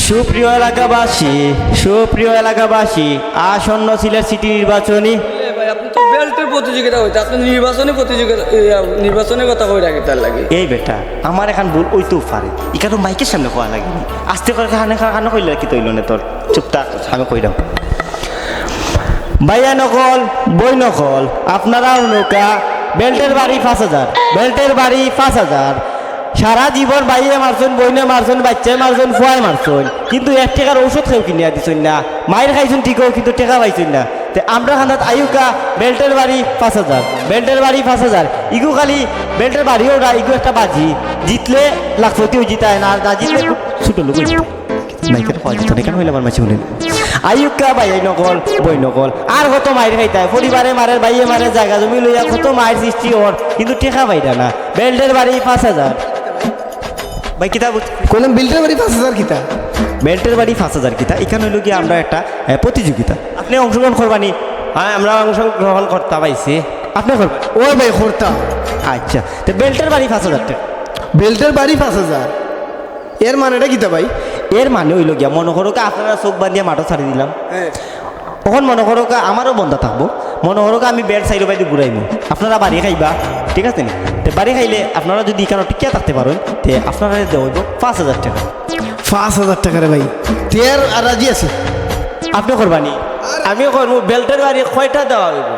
সুপ্রিয় এলাকাবাসী, সুপ্রিয় এলাকাবাসী, আসন্ন সিলেট সিটি নির্বাচনী। ভাই আপনি তো বেল্টের প্রতিযোগিতা হইতে আপনি নির্বাচনের কথা কই রাখি তার লাগে। এই বেটা আমার এখন ভুল ওইতেও পারে, এখানে মাইকের সামনে কোয়া লাগেনি, আস্তে করে খানে কইলে কি তৈল না তোর, চুপটা আমি কইলাম। ভাইয়া নকল বই নকল আপনারা নৌকা বেল্টের বাড়ি 5,000, বেল্টের বাড়ি 5,000। সারা জীবন বাইরে মারছেন, বইনে মারছেন, বাচ্চায় মারছেন, ফুয়ায় মারছেন, কিন্তু 1 টাকার ঔষধ খেয়েও কিনিয়া দিচ্ছেন না। মায়ের খাইছেন ঠিকও, কিন্তু টাকা পাইছেন না। তো আমরা খান্দাত আয়ুকা বেল্টের বাড়ি 5,000, বেল্টের বাড়ি 5,000। ইগু খালি বেল্টের বাড়িও না, ইগু একটা বাজি, জিতলে লাখপতিও জিতায় না, না জিতলে ছোট লোক মাইকের খাওয়া যেত না, কেন হইলে আমার মাছি বলেন আয়ুকা বাইয়াই নকল বই নকল। আর কত মায়ের খাইতায়, পরিবারে মারের বাইয়ে মারের জায়গা জমি লইয়া কত মায়ের সৃষ্টি ওর, কিন্তু টেকা পাইতা না। বেল্টের বাড়ি 5,000। ভাই কিতা কইলাম বেল্টের বাড়ি 5,000 কিতা? বেল্টের বাড়ি 5,000 কিতা। এখানে হইল গিয়ে আমরা একটা প্রতিযোগিতা, আপনি অংশগ্রহণ করবানি? হ্যাঁ আমরা অংশগ্রহণ করতে পাইছি। আপনি করবেন? ওই ভাই খরতা আচ্ছা, তো বেল্টের বাড়ি 5,000 টাকা। বেল্টের বাড়ি 5,000, এর মানেটা কিতা ভাই? এর মানে হইল গিয়া মনে করো আপনারা চোখ বান্ধিয়া মাঠও ছাড়ি দিলাম, তখন মনে করো আমারও বন্ধা থাকবো, মনে করো আমি বেড সাইডে বাইরে ঘুরাইবো, আপনারা বাড়ি খাইবা, ঠিক আছে নি? তো বাড়ি খাইলে আপনারা যদি এখানে টিকিয়া থাকতে পারেন, তে আপনারা দেওয়া হইব 5,000 টাকা। 5,000 টাকা রে ভাই, তের আর রাজি আছে? আপনি করবানি? আমিও করবো। বেল্টের বাড়ি কয়টা দেওয়া হইব?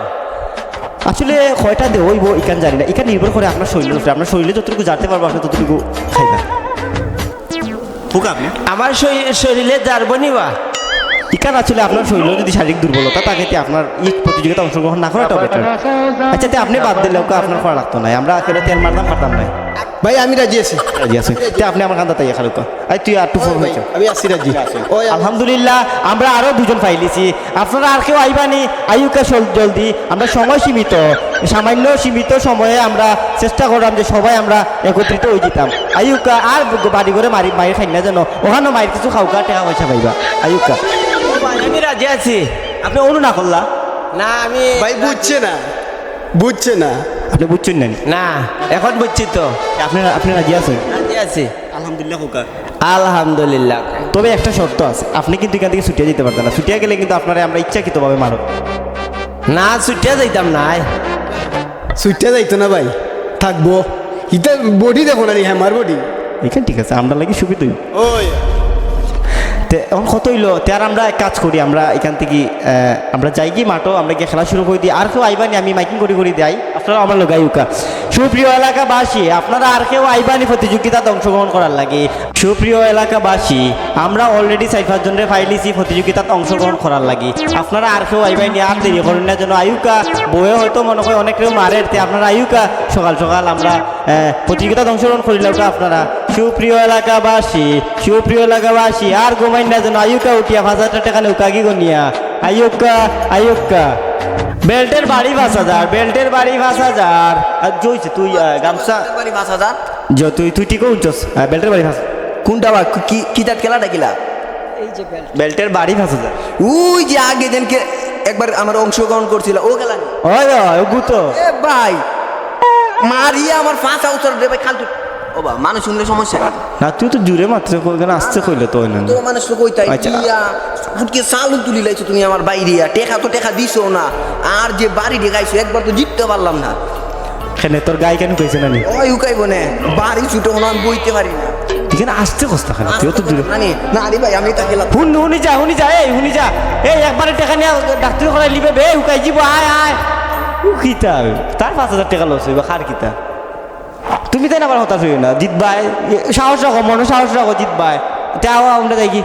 আসলে কয়টা দেওয়া হইব এখান জানি না, এখানে নির্ভর করে আপনার শরীরের উপরে, আপনার শরীরে যতটুকু জানতে পারবো আপনি ততটুকু খাইবা। হোক আপনি আমার শরীরে জারবো নিবা। এখানে আসলে আপনার শরীরে যদি শারীরিক দুর্বলতা থাকে, আপনার এই প্রতিযোগিতা অংশগ্রহণ না করাটাও বেটার। আচ্ছা, তে আপনি বাদ দিলেও আপনার করা লাগতো না, আমরা আসলে তেল মারতাম পারতাম না। ভাই আমি রাজি আছি। রাজি আছেন? তে আপনি আমার কান্দা তাই খালুকা, আই তুই আর টু ফোন হয়েছে। আমি আছি রাজি। ওই আলহামদুলিল্লাহ, আমরা আরো 2জন পাইলিছি। আপনারা আর কেউ আইবানি? আইউকা জলদি, আমরা সময় সীমিত, সামান্য সীমিত সময়ে আমরা চেষ্টা করলাম যে সবাই আমরা একত্রিত হয়ে যেতাম। আইউকা আর বাড়ি করে মায়ের খাই না যেন, ওখানে মায়ের কিছু খাওকা টাকা পয়সা পাইবা। আইউকা আমি রাজি আছি। আপনি অনু না করলা? না আমি ভাই বুঝছে না, বুঝছে না। আপনি বুঝছেন না? না এখন বুঝছি তো। আপনি রাজি আছেন? রাজি আছি আলহামদুলিল্লাহ হোকা। আলহামদুলিল্লাহ। তবে একটা শর্ত আছে, আপনি কিন্তু এখান থেকে ছুটিয়ে যেতে পারতেন না। ছুটিয়ে গেলে কিন্তু আপনারা আমরা ইচ্ছাকৃতভাবে মারব। না ছুটিয়া যাইতাম না। সুইটটা যাইতো না ভাই, থাকবো। ইটা বডি দেখো না নি, হ্যামার বডি। এখানে ঠিক আছে, আমরা লাগি সুবিধা। ওই এখন কত হইলো, আর আমরা এক কাজ করি, আমরা এখান থেকে আমরা যাই কি মাঠও, আমরা গিয়ে খেলা শুরু করে দিই। আর কেউ আইবানি? আমি মাইকিং করে যাই, আপনারা আমার লোক আইউকা। সুপ্রিয় এলাকাবাসী, আপনারা আর কেউ আইবানি প্রতিযোগিতাতে অংশগ্রহণ করার লাগে? সুপ্রিয় এলাকাবাসী, আমরা অলরেডি 4-5 জনের ফাইলিছি প্রতিযোগিতাতে অংশগ্রহণ করার লাগে। আপনারা আর কেউ আইবানি? আর দেরি করেন না যেন। আইউকা বয়ে হয়তো মনে হয় অনেক কেউ মারের, আপনারা আইউকা সকাল সকাল আমরা প্রতিযোগিতাতে অংশগ্রহণ করিলে আপনারা। সুপ্রিয় এলাকাবাসী, সুপ্রিয় এলাকাবাসী, আর ঘুমাই না যেন। আইউকা উঠিয়া 5,000 টাকা নেউকা কি গনিয়া। আইউকা আইউকা বেল্টের বাড়ি 5,000, বেল্টের বাড়ি 5,000। আর জইছে তুই গামছা বাড়ি 5,000। তুই ঠিক উঠছস। বেল্টের বাড়ি 5,000। কোনটা বা কি তার খেলাটা কিলা? এই যে বেল্টের বাড়ি 5,000। ওই যে আগে যেনকে একবার আমার অংশগ্রহণ করছিল ও খেলা নি? ওই গুতো এ ভাই মারিয়া আমার 5,000 রে ভাই খালতু। ও বা মানুষ শুনলে সমস্যা কি? না, তুই তো জুড়ে মাত্র ওখানে আসতে কইলে তো না। তো মানুষ তো কইতাই আচ্ছা। ইয়া ফুটকে চালু তুলি লাইছো তুমি আমার বাইরিয়া, টাকা দিছো না। আর যে বাড়ি ঢেকাইছো একবার তো জিততে পারলাম না। এখানে তোর গায়ে কেন কইছে না নি? ওই উকাইব না, বাড়ি ছুটো না, আমি বইতে পারি না। এখানে আসতে কষ্ট খারাপ, তুই তো দূরে। না রে ভাই আমি তা গেলাম। হুনি যা এই একবারে টাকা নিয়ে ডাক্তার করাই লিবে বে উকাই যাব। আয় আয় কিতা তার 5,000 টাকা লস হইব, খার কিতা? তুমি তাই না আবার হতাশ হইও না, জিতবাই সাহস রাখো, মনে সাহস রাখো, জিতবাই। তাও আমরা যাই কি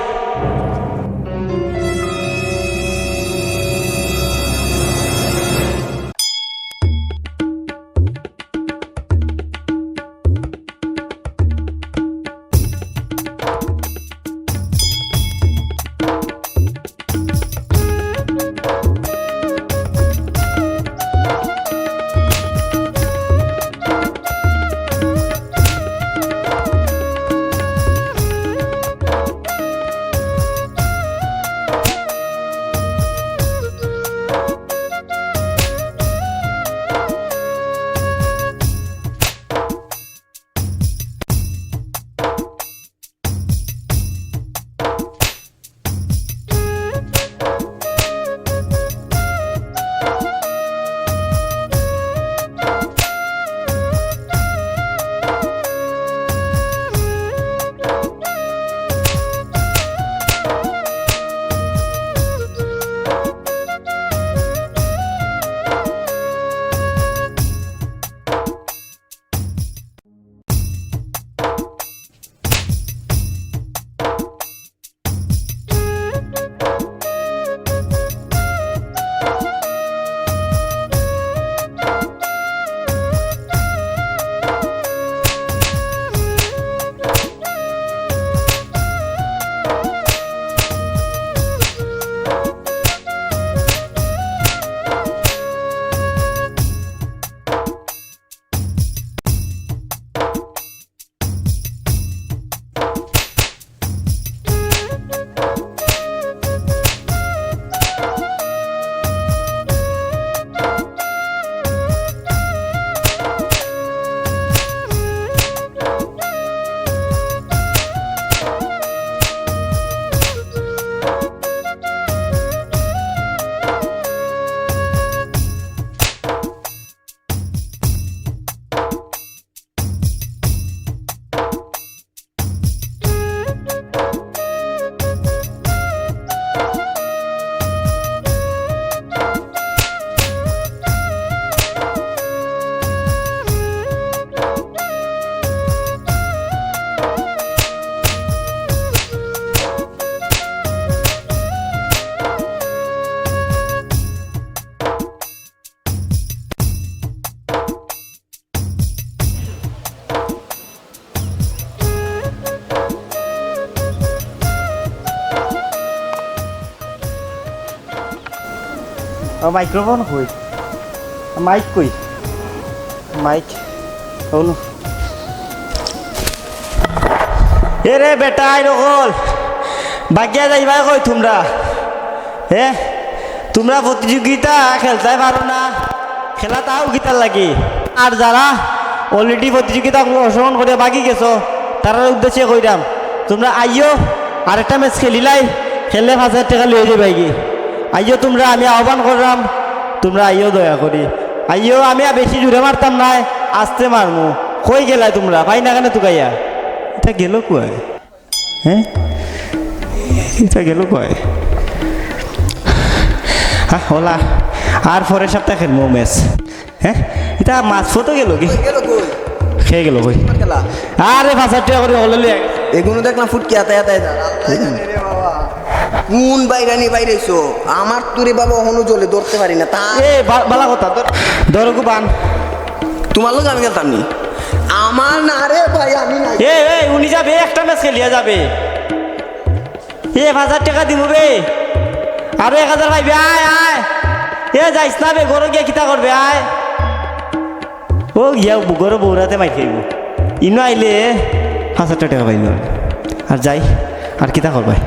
মাইক্রোফোন কই মাইক কই মাইক হলো এ রে বেটা আইরকল বাগিয়া যাইবা কই তোমরা হে তোমরা প্রতিযোগিতা খেলতে পারো না খেলা তাও গীতার লাগি আর যারা অলরেডি প্রতিযোগিতা অংশগ্রহণ করে বাকি গেছো তার উদ্দেশ্যে কইরাম তোমরা আইও আরেকটা ম্যাচ খেলিলাই খেললে 5,000 টাকা লিয়ে যাবে কি আইও তোমরা আমি আহ্বান করলাম তোমরা আইও দয়া করি আইও আমি বেশি জুড়ে মারতাম না আসতে মারমু কই গেলাই তোমরা পাই না কেন তুকাইয়া এটা গেল কয় হ্যাঁ এটা গেল কয় হ্যাঁ ওলা আর পরের সপ্তাহে খেলবো ম্যাচ হ্যাঁ এটা মাছ ফটো গেল কি গেল কই খেয়ে গেল কই খেলা আরে 5,000 টাকা করে হলে এগুলো দেখলাম ফুটকি আতায় আতায় যা কোন বাইরানি বাইরেছো আমার তোরে বাবা অহনো জলে ধরতে পারি না তা এ বালা কথা ধরো বান তোমার লোক আমি গেলতাম নি আমার না রে ভাই আমি না এ উনি যাবে একটা ম্যাচ খেলিয়া যাবে এ 5,000 টাকা দিব বে আরো 1,000 পাইবে আয় আয় এ যাইস না বে গরো গিয়া কিতা করবে আয় ও গিয়া গরো বৌরাতে মাই খাইব ইনো আইলে 5,000 টাকা পাইল আর যাই আর কিতা করবাই